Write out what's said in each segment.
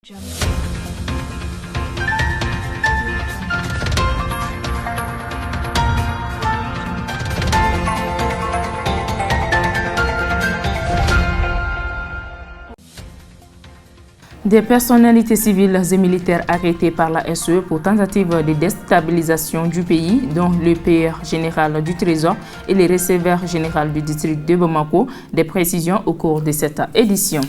Des personnalités civiles et militaires arrêtées par la SE pour tentative de déstabilisation du pays, dont le payeur général du Trésor et le receveur général du district de Bamako, des précisions au cours de cette édition.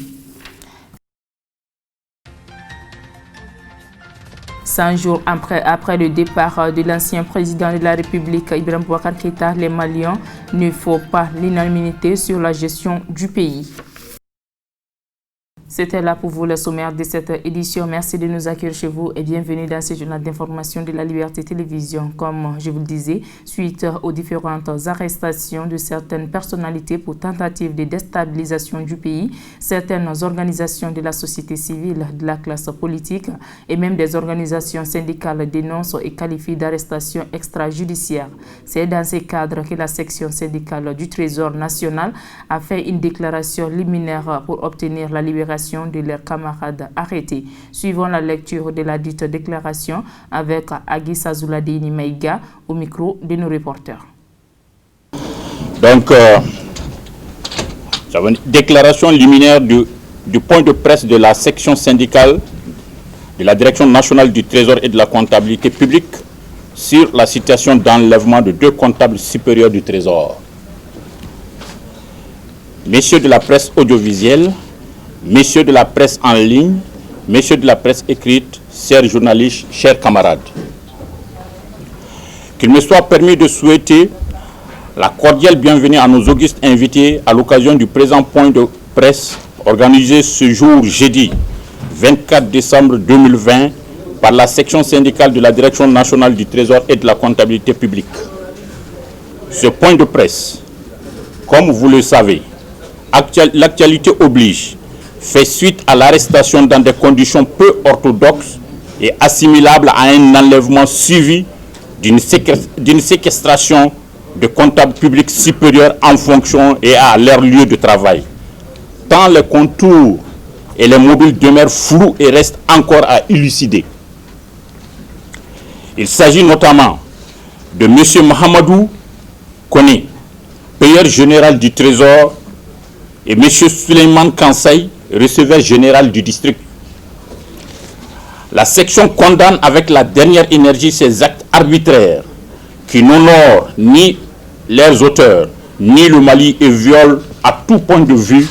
100 jours après le départ de l'ancien président de la République, Ibrahim Boubacar Keïta, les Maliens ne font pas l'unanimité sur la gestion du pays. C'était là pour vous le sommaire de cette édition. Merci de nous accueillir chez vous et bienvenue dans ce journal d'information de la Liberté Télévision. Comme je vous le disais, suite aux différentes arrestations de certaines personnalités pour tentative de déstabilisation du pays, certaines organisations de la société civile, de la classe politique et même des organisations syndicales dénoncent et qualifient d'arrestation extrajudiciaire. C'est dans ce cadre que la section syndicale du Trésor national a fait une déclaration liminaire pour obtenir la libération de leurs camarades arrêtés. Suivons la lecture de la dite déclaration avec Aguissa Zouladini Maïga au micro de nos reporters. Donc, une déclaration liminaire du point de presse de la section syndicale de la Direction nationale du Trésor et de la comptabilité publique sur la situation d'enlèvement de 2 comptables supérieurs du Trésor. Messieurs de la presse audiovisuelle, messieurs de la presse en ligne, messieurs de la presse écrite, chers journalistes, chers camarades. Qu'il me soit permis de souhaiter la cordiale bienvenue à nos augustes invités à l'occasion du présent point de presse organisé ce jour jeudi 24 décembre 2020 par la section syndicale de la Direction nationale du Trésor et de la comptabilité publique. Ce point de presse, comme vous le savez, l'actualité oblige, fait suite à l'arrestation dans des conditions peu orthodoxes et assimilables à un enlèvement suivi d'une séquestration de comptables publics supérieurs en fonction et à leur lieu de travail. Tant les contours et les mobiles demeurent flous et restent encore à élucider. Il s'agit notamment de M. Mahamadou Kone, payeur général du Trésor, et M. Suleiman Kansai, receveur général du district. La section condamne avec la dernière énergie ces actes arbitraires qui n'honorent ni leurs auteurs, ni le Mali et violent à tout point de vue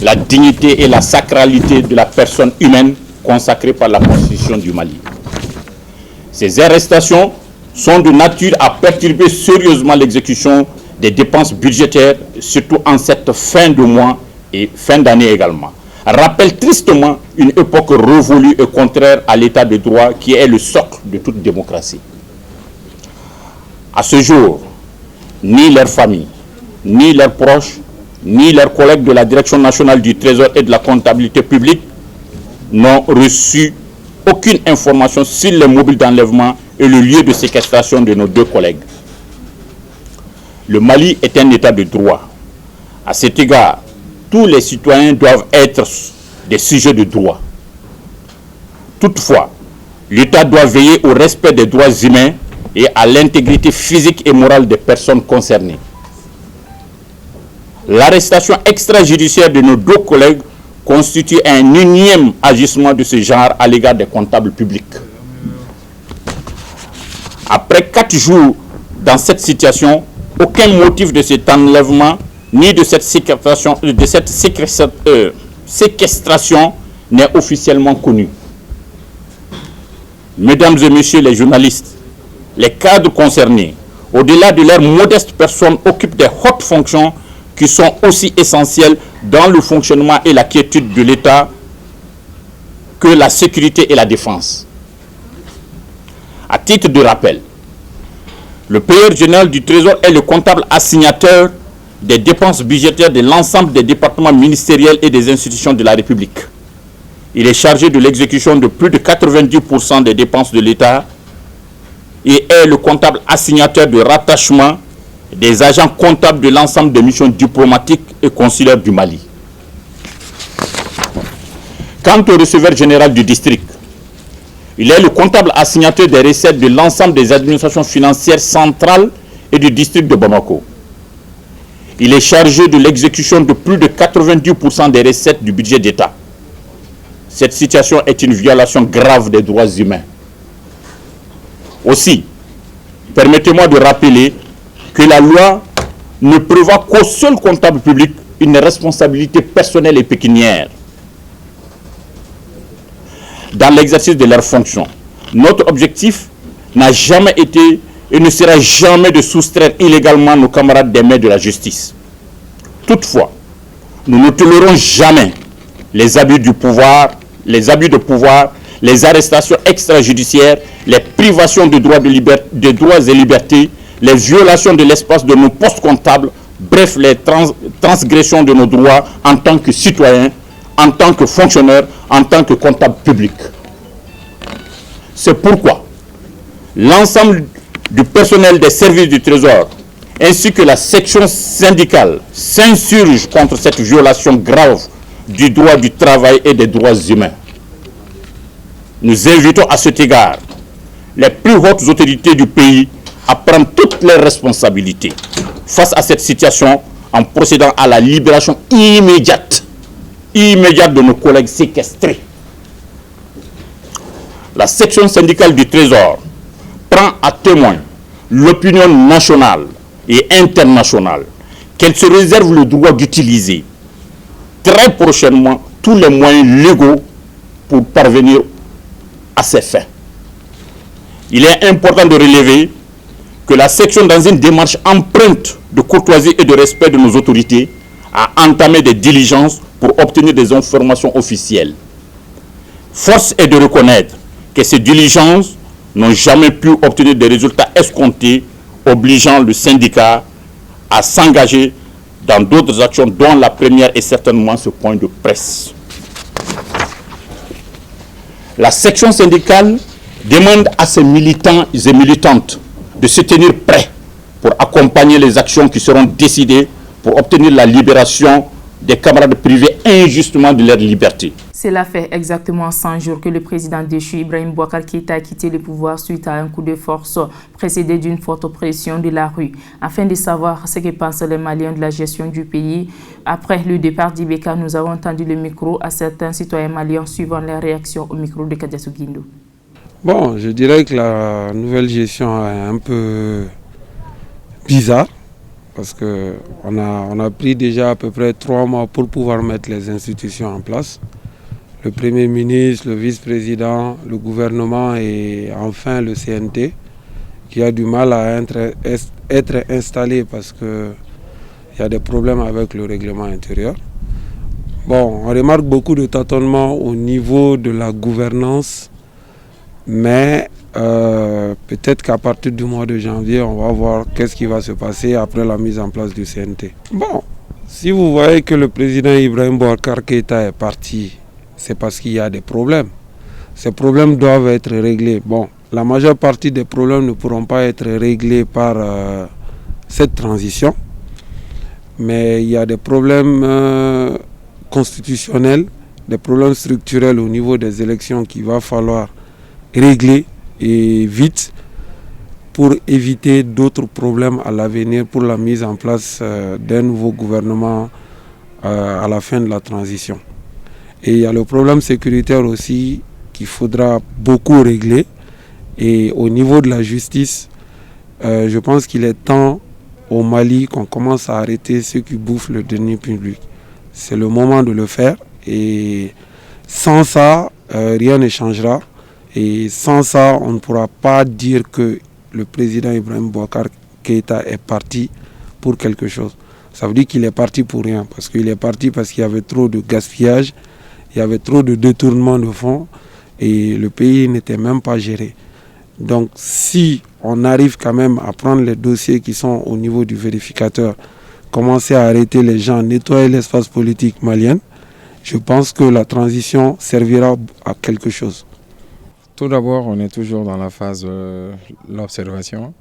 la dignité et la sacralité de la personne humaine consacrée par la Constitution du Mali. Ces arrestations sont de nature à perturber sérieusement l'exécution des dépenses budgétaires, surtout en cette fin de mois et fin d'année également, rappelle tristement une époque révolue et contraire à l'état de droit qui est le socle de toute démocratie. À ce jour, ni leurs familles, ni leurs proches, ni leurs collègues de la Direction nationale du Trésor et de la comptabilité publique n'ont reçu aucune information sur les mobiles d'enlèvement et le lieu de séquestration de nos 2 collègues. Le Mali est un état de droit. À cet égard, tous les citoyens doivent être des sujets de droit. Toutefois, l'État doit veiller au respect des droits humains et à l'intégrité physique et morale des personnes concernées. L'arrestation extrajudiciaire de nos 2 collègues constitue un énième agissement de ce genre à l'égard des comptables publics. Après 4 jours dans cette situation, aucun motif de cet enlèvement ni de cette séquestration n'est officiellement connu. Mesdames et messieurs les journalistes, les cadres concernés, au-delà de leur modeste personne, occupent des hautes fonctions qui sont aussi essentielles dans le fonctionnement et la quiétude de l'État que la sécurité et la défense. À titre de rappel, le payeur général du Trésor est le comptable assignateur des dépenses budgétaires de l'ensemble des départements ministériels et des institutions de la République. Il est chargé de l'exécution de plus de 90% des dépenses de l'État et est le comptable assignateur de rattachement des agents comptables de l'ensemble des missions diplomatiques et consulaires du Mali. Quant au receveur général du district, il est le comptable assignateur des recettes de l'ensemble des administrations financières centrales et du district de Bamako. Il est chargé de l'exécution de plus de 90% des recettes du budget d'État. Cette situation est une violation grave des droits humains. Aussi, permettez-moi de rappeler que la loi ne prévoit qu'au seul comptable public une responsabilité personnelle et pécuniaire dans l'exercice de leurs fonctions. Notre objectif n'a jamais été et ne sera jamais de soustraire illégalement nos camarades des mains de la justice. Toutefois, nous ne tolérons jamais les abus du pouvoir, les arrestations extrajudiciaires, les privations de droits et libertés, les violations de l'espace de nos postes comptables, bref, les transgressions de nos droits en tant que citoyens, en tant que fonctionnaires, en tant que comptables publics. C'est pourquoi l'ensemble du personnel des services du Trésor ainsi que la section syndicale s'insurgent contre cette violation grave du droit du travail et des droits humains. Nous invitons à cet égard les plus hautes autorités du pays à prendre toutes leurs responsabilités face à cette situation en procédant à la libération immédiate de nos collègues séquestrés. La section syndicale du Trésor prend à témoin l'opinion nationale et internationale qu'elle se réserve le droit d'utiliser très prochainement tous les moyens légaux pour parvenir à ses fins. Il est important de relever que la section, dans une démarche empreinte de courtoisie et de respect de nos autorités, a entamé des diligences pour obtenir des informations officielles. Force est de reconnaître que ces diligences n'ont jamais pu obtenir des résultats escomptés, obligeant le syndicat à s'engager dans d'autres actions, dont la première est certainement ce point de presse. La section syndicale demande à ses militants et militantes de se tenir prêts pour accompagner les actions qui seront décidées pour obtenir la libération des camarades privés injustement de leur liberté. Cela fait exactement 100 jours que le président déchu Ibrahim Boubacar Keïta a quitté le pouvoir suite à un coup de force précédé d'une forte pression de la rue. Afin de savoir ce que pensent les Maliens de la gestion du pays, après le départ d'Ibeka, nous avons tendu le micro à certains citoyens maliens suivant les réactions au micro de Kadiatou Guindo. Bon, je dirais que la nouvelle gestion est un peu bizarre parce qu'on a pris déjà à peu près 3 mois pour pouvoir mettre les institutions en place. Le Premier ministre, le vice-président, le gouvernement et enfin le CNT qui a du mal à être installé parce qu'il y a des problèmes avec le règlement intérieur. Bon, on remarque beaucoup de tâtonnements au niveau de la gouvernance, mais peut-être qu'à partir du mois de janvier, on va voir qu'est-ce qui va se passer après la mise en place du CNT. Bon, si vous voyez que le président Ibrahim Boubacar Keïta est parti, c'est parce qu'il y a des problèmes. Ces problèmes doivent être réglés. Bon, la majeure partie des problèmes ne pourront pas être réglés par cette transition, mais il y a des problèmes constitutionnels, des problèmes structurels au niveau des élections qu'il va falloir régler et vite pour éviter d'autres problèmes à l'avenir pour la mise en place d'un nouveau gouvernement à la fin de la transition. Et il y a le problème sécuritaire aussi qu'il faudra beaucoup régler. Et au niveau de la justice, je pense qu'il est temps au Mali qu'on commence à arrêter ceux qui bouffent le denier public. C'est le moment de le faire. Et sans ça, rien ne changera. Et sans ça, on ne pourra pas dire que le président Ibrahim Boubacar Keïta est parti pour quelque chose. Ça veut dire qu'il est parti pour rien. Parce qu'il est parti parce qu'il y avait trop de gaspillage. Il y avait trop de détournement de fonds et le pays n'était même pas géré. Donc si on arrive quand même à prendre les dossiers qui sont au niveau du vérificateur, commencer à arrêter les gens, nettoyer l'espace politique malien, je pense que la transition servira à quelque chose. Tout d'abord, on est toujours dans la phase de l'observation,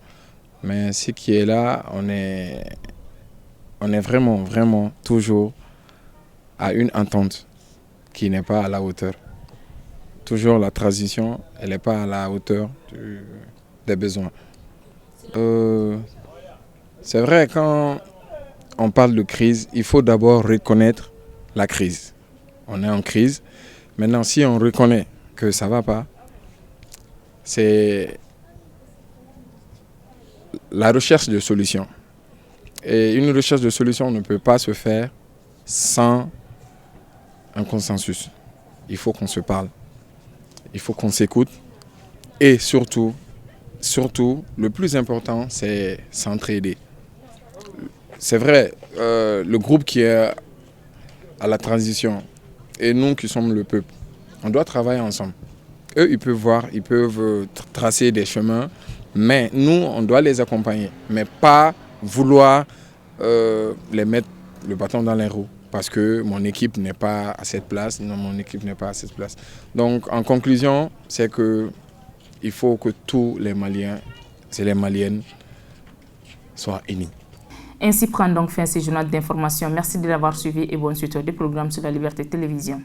mais ce qui est là, on est vraiment toujours à une entente. qui n'est pas à la hauteur. Toujours la transition, elle n'est pas à la hauteur des besoins. C'est vrai, quand on parle de crise, il faut d'abord reconnaître la crise. On est en crise. Maintenant, si on reconnaît que ça ne va pas, c'est la recherche de solutions. Et une recherche de solutions ne peut pas se faire sans un consensus. Il faut qu'on se parle, il faut qu'on s'écoute et surtout, le plus important, c'est s'entraider. C'est vrai, le groupe qui est à la transition et nous qui sommes le peuple, on doit travailler ensemble. Eux, ils peuvent voir, ils peuvent tracer des chemins, mais nous, on doit les accompagner, mais pas vouloir les mettre le bâton dans les roues. Parce que mon équipe n'est pas à cette place, non, mon équipe n'est pas à cette place. Donc, en conclusion, c'est qu'il faut que tous les Maliens et les Maliennes soient unis. Ainsi prend donc fin ce journal d'information. Merci de l'avoir suivi et bonne suite des programmes sur la Liberté Télévision.